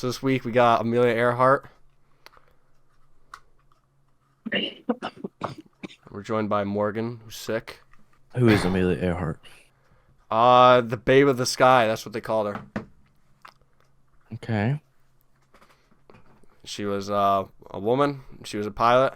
So this week we got Amelia Earhart. We're joined by Morgan, who's sick. Who is Amelia Earhart? The Babe of the Sky. That's what they called her. Okay. She was a woman. She was a pilot,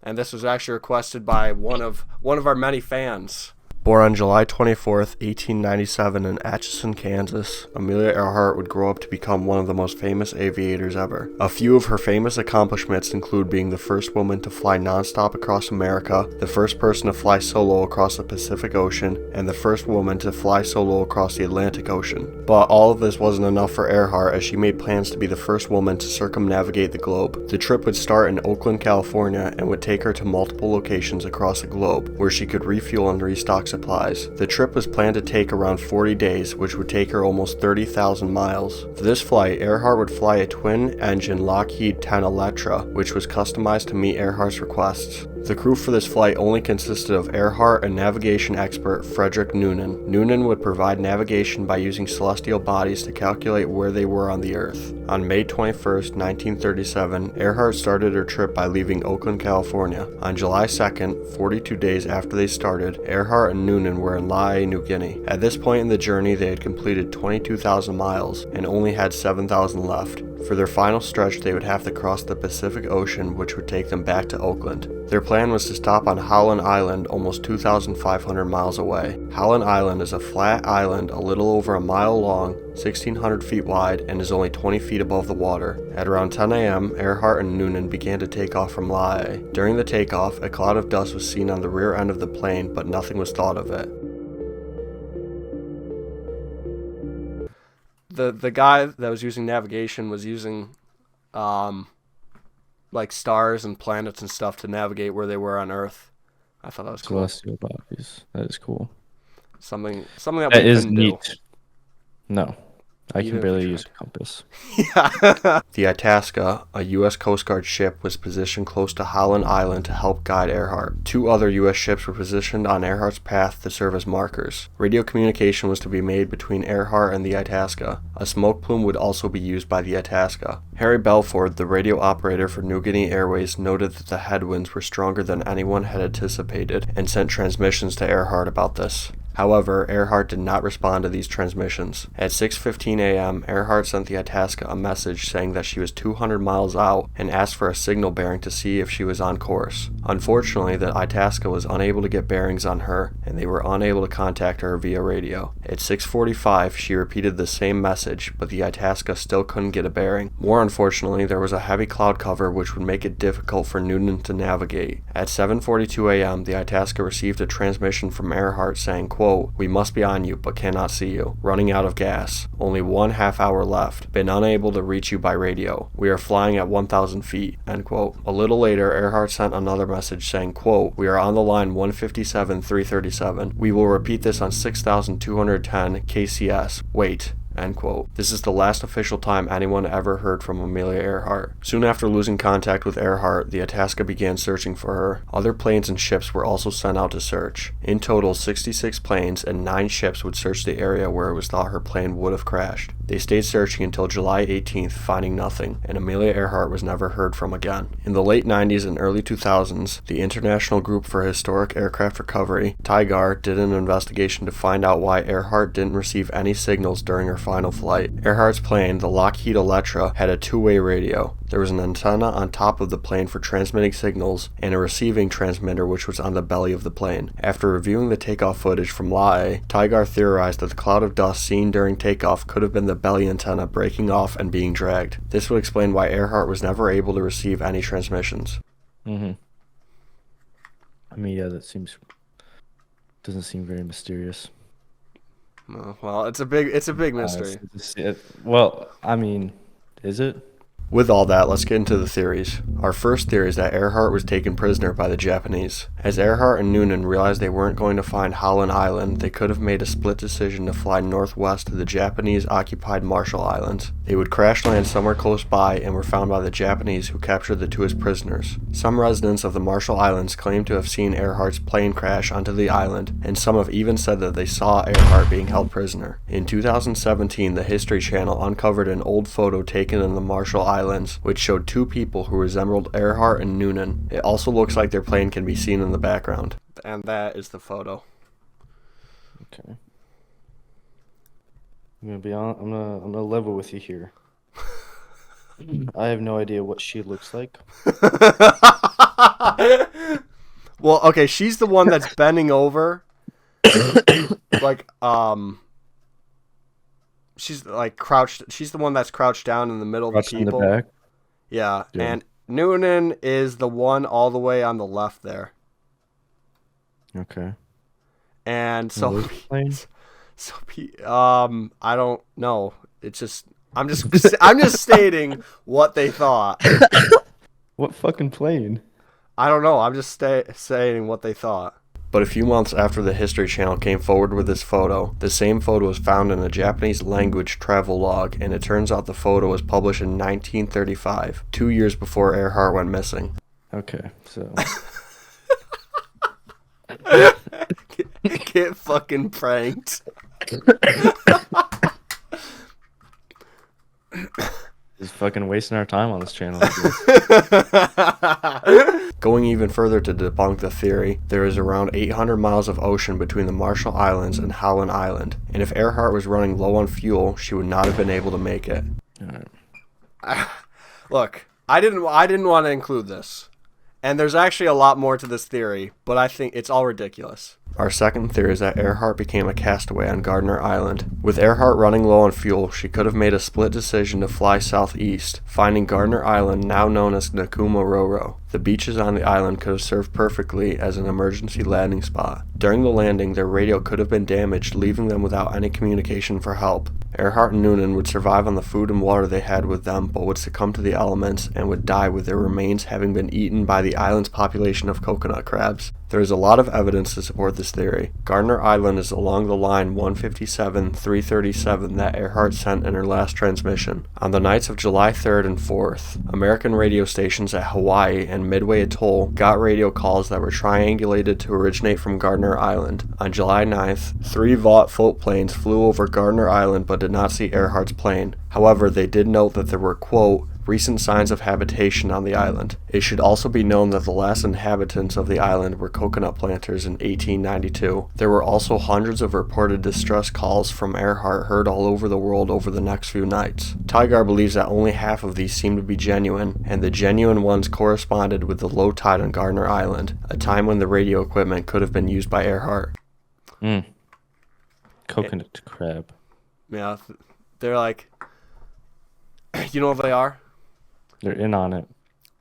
and this was actually requested by one of our many fans. Born on July 24th, 1897 in Atchison, Kansas, Amelia Earhart would grow up to become one of the most famous aviators ever. A few of her famous accomplishments include being the first woman to fly nonstop across America, the first person to fly solo across the Pacific Ocean, and the first woman to fly solo across the Atlantic Ocean. But all of this wasn't enough for Earhart, as she made plans to be the first woman to circumnavigate the globe. The trip would start in Oakland, California, and would take her to multiple locations across the globe, where she could refuel and restock supplies. The trip was planned to take around 40 days, which would take her almost 30,000 miles. For this flight, Earhart would fly a twin-engine Lockheed 10 Electra, which was customized to meet Earhart's requests. The crew for this flight only consisted of Earhart and navigation expert Frederick Noonan. Noonan would provide navigation by using celestial bodies to calculate where they were on the Earth. On May 21st, 1937, Earhart started her trip by leaving Oakland, California. On July 2nd, 42 days after they started, Earhart and Noonan were in Lae, New Guinea. At this point in the journey, they had completed 22,000 miles and only had 7,000 left. For their final stretch, they would have to cross the Pacific Ocean, which would take them back to Oakland. Their plan was to stop on Howland Island, almost 2,500 miles away. Howland Island is a flat island a little over a mile long, 1,600 feet wide, and is only 20 feet above the water. At around 10 a.m., Earhart and Noonan began to take off from Lae. During the takeoff, a cloud of dust was seen on the rear end of the plane, but nothing was thought of it. The guy that was using navigation was using like stars and planets and stuff to navigate where they were on Earth. I thought that was cool. Celestial bodies. That is cool. Something that That we is couldn't neat. do. No, I Even can if we barely use a tried. compass. Yeah. The Itasca, a U.S. Coast Guard ship, was positioned close to Howland Island to help guide Earhart. Two other U.S. ships were positioned on Earhart's path to serve as markers. Radio communication was to be made between Earhart and the Itasca. A smoke plume would also be used by the Itasca. Harry Belford, the radio operator for New Guinea Airways, noted that the headwinds were stronger than anyone had anticipated and sent transmissions to Earhart about this. However, Earhart did not respond to these transmissions. At 6:15 a.m., Earhart sent the Itasca a message saying that she was 200 miles out and asked for a signal bearing to see if she was on course. Unfortunately, the Itasca was unable to get bearings on her, and they were unable to contact her via radio. At 6:45, she repeated the same message, but the Itasca still couldn't get a bearing. More unfortunately, there was a heavy cloud cover which would make it difficult for Noonan to navigate. At 7:42 a.m., the Itasca received a transmission from Earhart saying, quote, "We must be on you, but cannot see you. Running out of gas. Only 1/2 hour left. Been unable to reach you by radio. We are flying at 1,000 feet." End quote. A little later, Earhart sent another message saying, quote, "We are on the line 157-337. We will repeat this on 6,210 KCS. Wait." End quote. This is the last official time anyone ever heard from Amelia Earhart. Soon after losing contact with Earhart, the Itasca began searching for her. Other planes and ships were also sent out to search. In total, 66 planes and 9 ships would search the area where it was thought her plane would have crashed. They stayed searching until July 18th, finding nothing, and Amelia Earhart was never heard from again. In the late 90s and early 2000s, the International Group for Historic Aircraft Recovery, TIGAR, did an investigation to find out why Earhart didn't receive any signals during her final flight. Earhart's plane, the Lockheed Electra, had a two-way radio. There was an antenna on top of the plane for transmitting signals and a receiving transmitter which was on the belly of the plane. After reviewing the takeoff footage from Lae, TIGAR theorized that the cloud of dust seen during takeoff could have been the belly antenna breaking off and being dragged. This would explain why Earhart was never able to receive any transmissions. Mm-hmm. I mean, yeah, doesn't seem very mysterious. Well, it's a big mystery. Well, I mean, is it? With all that, let's get into the theories. Our first theory is that Earhart was taken prisoner by the Japanese. As Earhart and Noonan realized they weren't going to find Howland Island, they could have made a split decision to fly northwest to the Japanese-occupied Marshall Islands. They would crash land somewhere close by and were found by the Japanese, who captured the two as prisoners. Some residents of the Marshall Islands claim to have seen Earhart's plane crash onto the island, and some have even said that they saw Earhart being held prisoner. In 2017, the History Channel uncovered an old photo taken in the Marshall Islands, which showed two people who resembled Earhart and Noonan. It also looks like their plane can be seen in the background. And that is the photo. Okay. I'm gonna level with you here. I have no idea what she looks like. Well, okay, she's the one that's bending over. Like, she's like crouched. She's the one that's crouched down in the middle of the people. In the back. Yeah, and Noonan is the one all the way on the left there. Okay. And so, I don't know. It's just I'm just stating what they thought. What fucking plane? I don't know. I'm just saying what they thought. But a few months after the History Channel came forward with this photo, the same photo was found in a Japanese language travel log, and it turns out the photo was published in 1935, 2 years before Earhart went missing. Okay, so... Get fucking pranked. Just fucking wasting our time on this channel. Going even further to debunk the theory, there is around 800 miles of ocean between the Marshall Islands and Howland Island, and if Earhart was running low on fuel, she would not have been able to make it. Alright. Look, I didn't want to include this, and there's actually a lot more to this theory, but I think it's all ridiculous. Our second theory is that Earhart became a castaway on Gardner Island. With Earhart running low on fuel, she could have made a split decision to fly southeast, finding Gardner Island, now known as Nakuma Roro. The beaches on the island could have served perfectly as an emergency landing spot. During the landing, their radio could have been damaged, leaving them without any communication for help. Earhart and Noonan would survive on the food and water they had with them, but would succumb to the elements and would die with their remains having been eaten by the island's population of coconut crabs. There is a lot of evidence to support this theory. Gardner Island is along the line 157-337 that Earhart sent in her last transmission. On the nights of July 3rd and 4th, American radio stations at Hawaii and Midway Atoll got radio calls that were triangulated to originate from Gardner Island. On July 9th, 3 Vought float planes flew over Gardner Island but did not see Earhart's plane. However, they did note that there were, quote, recent signs of habitation on the island. It should also be known that the last inhabitants of the island were coconut planters in 1892. There were also hundreds of reported distress calls from Earhart heard all over the world over the next few nights. Tygar believes that only half of these seem to be genuine, and the genuine ones corresponded with the low tide on Gardner Island, a time when the radio equipment could have been used by Earhart. Coconut crab. Yeah, they're like, you know what they are? They're in on it.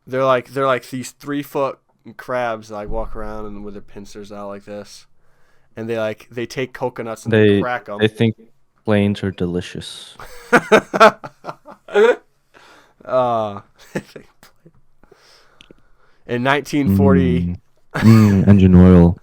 They're like these 3-foot crabs that like walk around and with their pincers out like this, and they take coconuts and they crack them. They think planes are delicious. In 1940. Engine oil.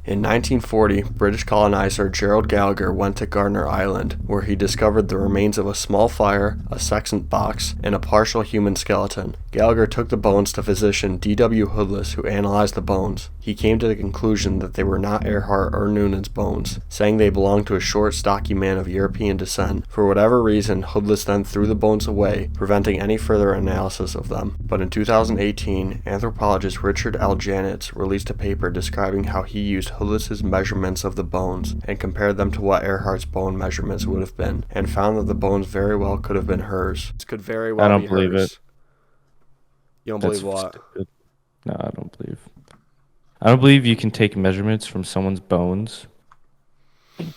In 1940, British colonizer Gerald Gallagher went to Gardner Island, where he discovered the remains of a small fire, a sextant box, and a partial human skeleton. Gallagher took the bones to physician D.W. Hoodless, who analyzed the bones. He came to the conclusion that they were not Earhart or Noonan's bones, saying they belonged to a short, stocky man of European descent. For whatever reason, Hoodless then threw the bones away, preventing any further analysis of them. But in 2018, anthropologist Richard L. Janitz released a paper describing how he used Hoodless's measurements of the bones and compared them to what Earhart's bone measurements would have been, and found that the bones very well could have been hers. This could very well be hers. I don't believe it. You don't believe what? Stupid. No, I don't believe. I don't believe you can take measurements from someone's bones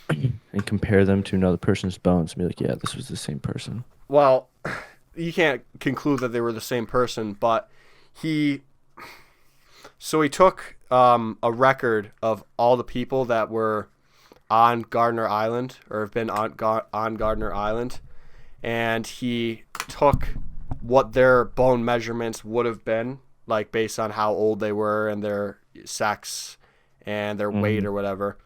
and compare them to another person's bones and be like, yeah, this was the same person. Well, you can't conclude that they were the same person, but he took a record of all the people that were on Gardner Island, or have been on Gardner Island, and he took what their bone measurements would have been, like based on how old they were and their sex and their weight or whatever,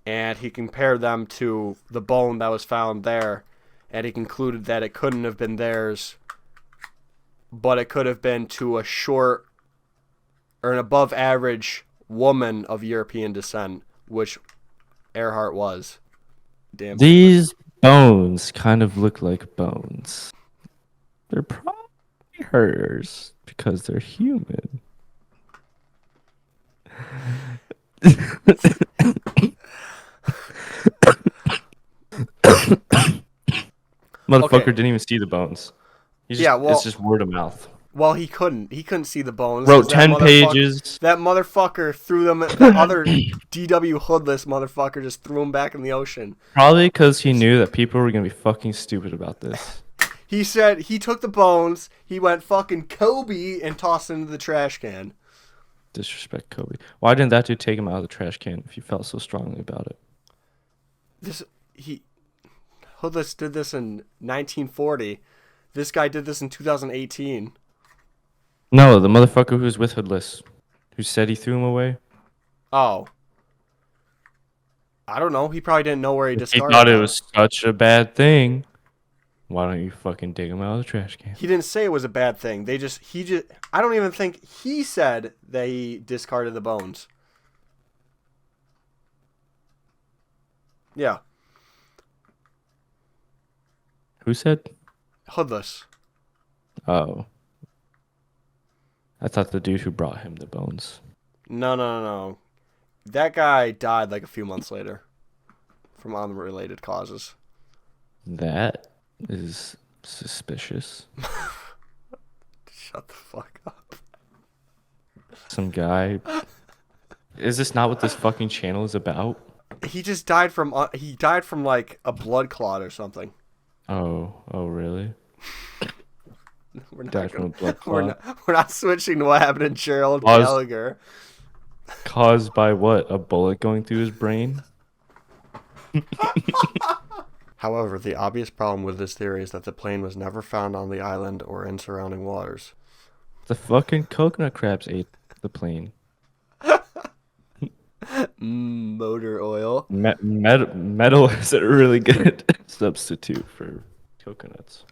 and he compared them to the bone that was found there, and he concluded that it couldn't have been theirs, but it could have been to a short or an above average woman of European descent, which Earhart was. Damn. These bones kind of look like bones. They're probably hers because they're human. Motherfucker didn't even see the bones. It's just word of mouth. Well, he couldn't see the bones. Wrote 10 pages. That motherfucker threw them. The other DW hoodless motherfucker just threw them back in the ocean. Probably because he knew that people were gonna be fucking stupid about this. He said he took the bones. He went fucking Kobe and tossed it into the trash can. Disrespect Kobe. Why didn't that dude take him out of the trash can if you felt so strongly about it? Hoodless did this in 1940. This guy did this in 2018. No, the motherfucker who was with Hoodless, who said he threw him away. Oh. I don't know. He probably didn't know where he discarded. He thought it was such a bad thing. Why don't you fucking dig him out of the trash can? He didn't say it was a bad thing. I don't even think he said that he discarded the bones. Yeah. Who said? Hoodless. Oh. I thought the dude who brought him the bones. No. That guy died like a few months later from unrelated causes. That is suspicious. Shut the fuck up. Some guy. Is this not what this fucking channel is about? He just died from like a blood clot or something. Oh, really? We're not switching to what happened to Gerald Gallagher. Caused by what? A bullet going through his brain? However, the obvious problem with this theory is that the plane was never found on the island or in surrounding waters. The fucking coconut crabs ate the plane. Motor oil. Metal is a really good substitute for coconuts.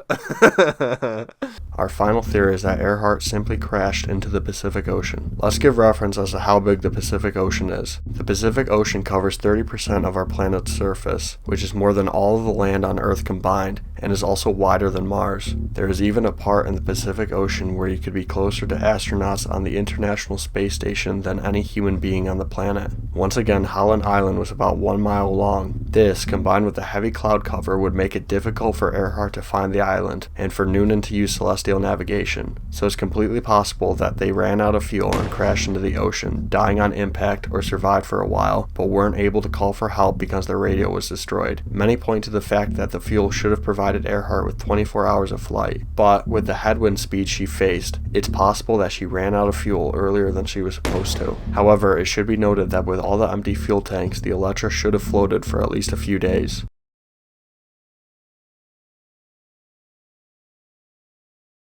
Our final theory is that Earhart simply crashed into the Pacific Ocean. Let's give reference as to how big the Pacific Ocean is. The Pacific Ocean covers 30% of our planet's surface, which is more than all of the land on Earth combined, and is also wider than Mars. There is even a part in the Pacific Ocean where you could be closer to astronauts on the International Space Station than any human being on the planet. Once again, Holland Island was about 1 mile long. This, combined with the heavy cloud cover, would make it difficult for Earhart to find the island, and for Noonan to use celestial navigation, so it's completely possible that they ran out of fuel and crashed into the ocean, dying on impact or survived for a while, but weren't able to call for help because their radio was destroyed. Many point to the fact that the fuel should have provided Earhart with 24 hours of flight, but with the headwind speed she faced, it's possible that she ran out of fuel earlier than she was supposed to. However, it should be noted that with all the empty fuel tanks, the Electra should have floated for at least a few days.